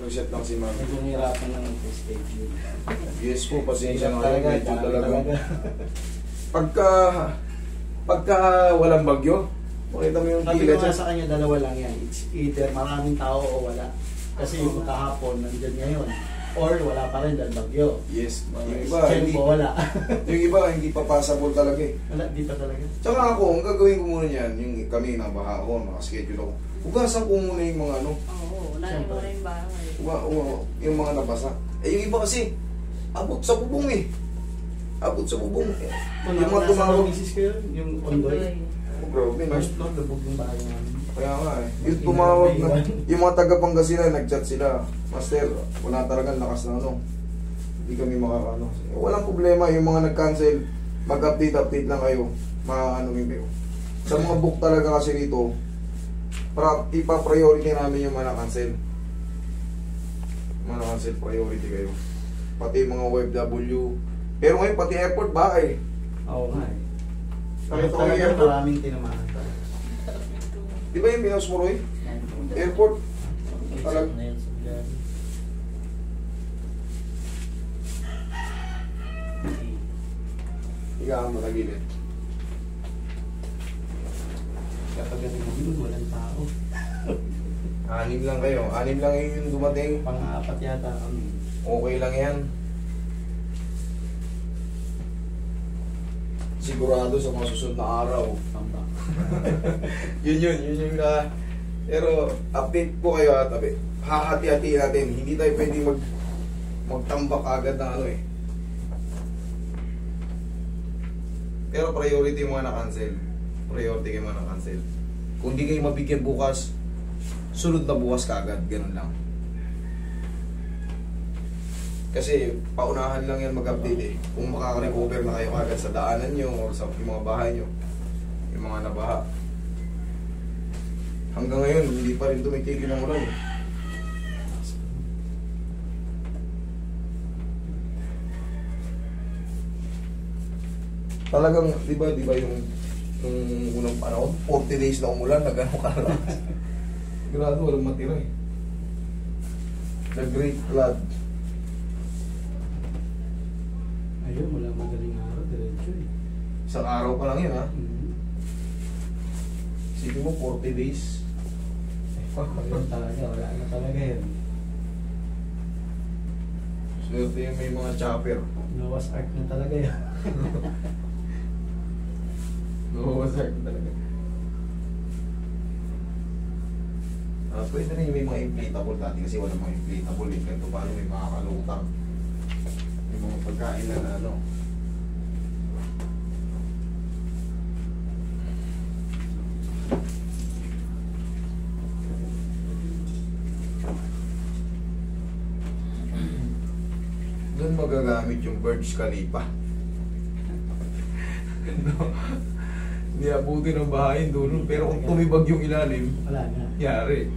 Reset lang si ma'am. Medyo nahirapan ng schedule. Yes po, pasensya na kayo. Medyo talaga. talaga. Pagka walang bagyo, makita mo yung Sabi ko kilid nga siya. sa kanya, dalawa lang yan. It's either maraming tao o wala. Kasi yung kahapon, nandyan ngayon. Or wala pa rin dahil bagyo. Yes, yung iba, Yung hindi, wala. yung iba, hindi pa passable talaga eh. Wala, di pa talaga. Tsaka ako, ang gagawin ko muna niyan, yung kami nabaha ako, nakaschedule ako. Hugasan ko muna yung mga ano, Oo, unahin mo na yung bahay. yung mga nabasa. Eh yung iba kasi, abot sa bubong eh. Abot sa bubong. Yung mga tumawag. misis ko yun, yung ondoy. Oh, grabe, no? First floor, lubog yung bahay namin. Kaya nga eh. Yung tumawag na, yung mga taga Pangasinan, nag-chat sila. Master, wala talagang lakas na ano. Hindi kami makakano. Walang problema, yung mga nag-cancel, mag-update lang kayo. Ano kayo. Sa mga book talaga kasi dito, ipa-priority namin yung mga na-cancel. Mga na-cancel, priority kayo. Pati yung mga OFW. Pero ngayon, pati airport ba eh. Oo nga eh. Nakita ko yung Talaga airport. maraming tinamahan tayo. Di ba yung pinost mo, Roy? Airport. Talag. Na yun sa biyahe. Higaan mo na gilid. Kapag gabi mo yun, walang tao. 6 lang kayo. 6 lang yung dumating. Pang-apat yata kami. Okay lang yan. Sigurado sa mga susunod na araw. Tamba. yun yung na... Pero update po kayo ha, tabi. Hahati-hati natin. Hindi tayo pwede magtambak agad ng ano eh. Pero priority yung mga na-cancel. Priority kayo mga na-cancel. Kung di kayo mabigyan bukas, sunod na bukas kaagad. Ganun lang. Kasi paunahan lang yan mag-update eh. Kung makaka-recover na kayo agad sa daanan nyo or sa yung mga bahay nyo, yung mga nabaha. Hanggang ngayon, hindi pa rin tumitigil ng ulan eh. Talagang, di ba yung unang panahon, 40 days na umulan, nagano ka na. Sigurado, walang matira eh. The Great Flood. Ayun, wala madaling araw, diretso eh. Isang araw pa lang yun ha. Mm-hmm. Sige mo, 40 days. Ayun talaga, wala na talaga yun. Swerte yung may mga chopper. Noah's Ark na talaga yun. Nawawasak talaga. Pwede rin yung may mga inflatable dati kasi wala mga inflatable eh. Ganito paano may makakalutang. Yung mga pagkain na ano. Doon magagamit yung Burj Khalifa. No? Hindi abuti ng bahayin doon. Pero kung tumibag yung ilalim, Wala na. yari.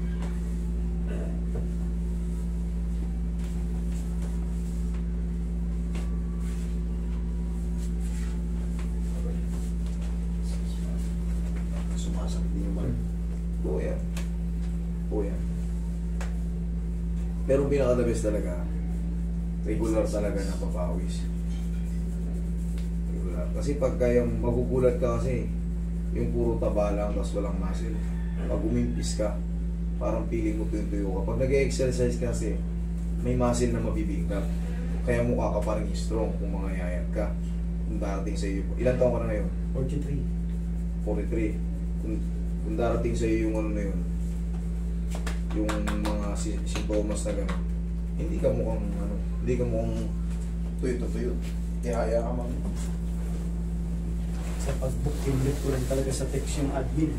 Sumasakit din yung bal. Oo yan. Oo yan. Pero pinaka-the best talaga, regular talaga na papawis. Regular. Kasi pagka yung magugulat ka kasi, yung puro taba lang tapos walang muscle. Pag umimpis ka, parang feeling mo tuyo ka. Pag nag-exercise kasi, may muscle na mabibigla. Kaya mukha ka parang strong kung mga yayat ka. Kung darating sa iyo. Ilan taon ka na ngayon? 43. 43. Kung darating sa iyo yung ano na yun, yung mga sintomas na gano'n, hindi ka mukhang ano, hindi ka mukhang tuyo. Tihaya ka man. Sa pag-book, pinlit ko rin talaga sa text yung admin.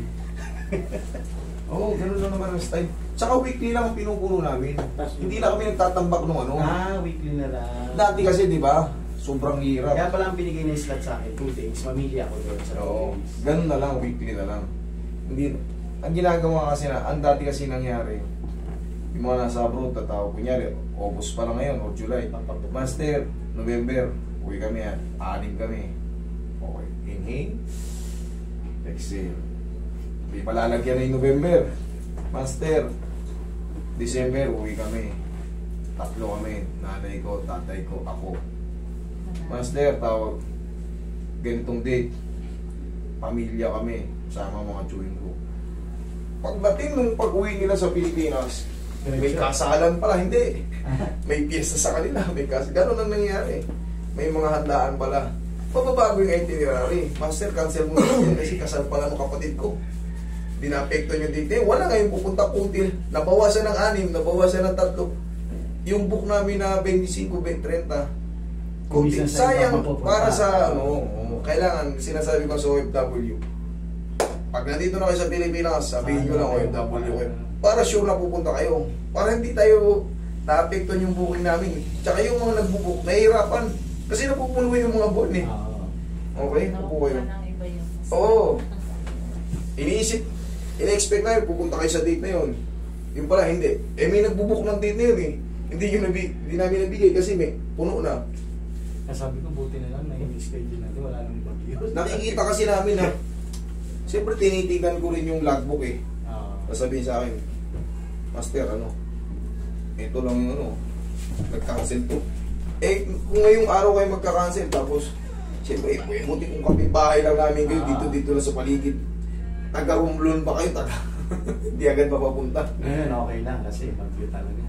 Oo, gano'n lang naman ang style. Tsaka weekly lang ang pinupuno namin. Hindi na kami nagtatambak nung ano. Weekly na lang. Dati kasi, di ba, sobrang hirap. Kaya pala ang binigay na yung slot sa akin, 2 days. Mamili ako doon sa 2 Oo, days. ganun na lang, weekly na lang. Hindi, ang ginagawa kasi na, ang dati kasi nangyari, yung mga nasa abroad, tatawag, kunyari, August pa lang ngayon, o July. Master, November, uwi kami yan, 6 kami. Okay, inhale, exhale. Hindi palalagyan na yung November. Master, December, uwi kami. Tatlo kami. Nanay ko, tatay ko, ako. Master, tawag. Ganitong date. Pamilya kami. Sama mga chewing ko. Pagdating nung pag-uwi nila sa Pilipinas, may kasalan pala. Hindi. May piyesta sa kanila. May ganon ang nangyayari. May mga handaan pala. Pababago yung itinerary. Master, cancel mo na kasi kasal pala ng kapatid ko. Dinapekto nyo dito. Wala ngayon pupunta putil. Nabawasan ng 6, nabawasan ng 3. Yung book namin na 25, 30. Kunti. Sayang para sa kailangan, sinasabi ko sa OFW. Pag nandito na kayo sa Pilipinas, sabihin nyo lang OFW kayo. Para sure na pupunta kayo. Para hindi tayo naapektuhan yung booking namin. Tsaka yung mga nagbubook, nahihirapan. Kasi napupuno yung mga buwan eh. Okay, pupo kayo. Oo. Iniisip, ina-expect na yun, pupunta kayo sa date na yun. Yung pala, hindi. Eh, may nagbubook ng date na yun eh. Hindi namin nabigay kasi may puno na. Sabi ko, buti na lang na yung schedule natin, wala nang bagyo. Nakikita kasi namin na, siyempre tinitigan ko rin yung logbook eh. Sasabihin sa akin, Master, ito lang yung nag-cancel to. Eh, kung ngayong araw kayo magka-cancel, tapos, siyempre, buti kung kapitbahay lang namin kayo, dito lang sa paligid. Taga-Romblon pa kayo, hindi agad mapapunta. Ngayon, okay lang kasi bagyo talaga.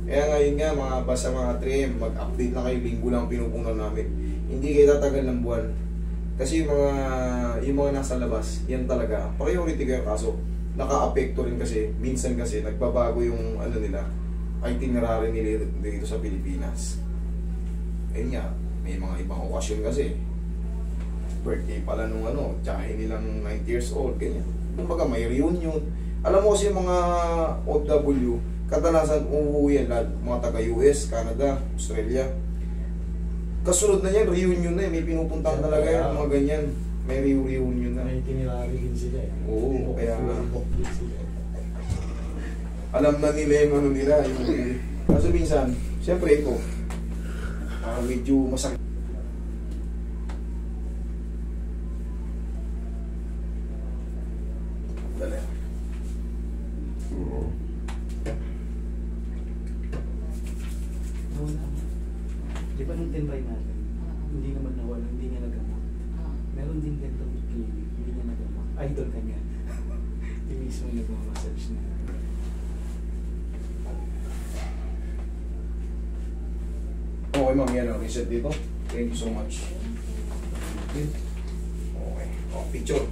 Kaya ngayon nga, basta mga trim, mag-update na kayo, linggo lang pinupunan namin. Hindi kayo tatagal ng buwan. Kasi yung mga nasa labas, yan talaga, priority kayo kaso, naka-apekto rin kasi, minsan kasi, nagbabago yung nila, itinerary nila dito sa Pilipinas. Ayun nga, may mga ibang okasyon kasi. Birthday pala nung tsaka nilang 90 years old, ganyan. Kumbaga may reunion. Alam mo kasi yung mga OFW, kadalasan umuwi yan lahat, mga taga-US, Canada, Australia. Kasunod na yan, reunion na may pinupuntahan talaga yan, mga ganyan. May reunion na. May itinerary din sila eh. Oo, kaya alam na nila yung nila. Kaso minsan, siyempre ito, medyo masakit. Dali. Di ba nung tinry natin, hindi naman nawala, hindi niya nagamot. Meron din dental clinic, hindi niya nagamot. Idol ka niya. Yung mismo nagmamassage na. Okay ma'am, yan ang reset dito. Thank you so much. Okay. Picture.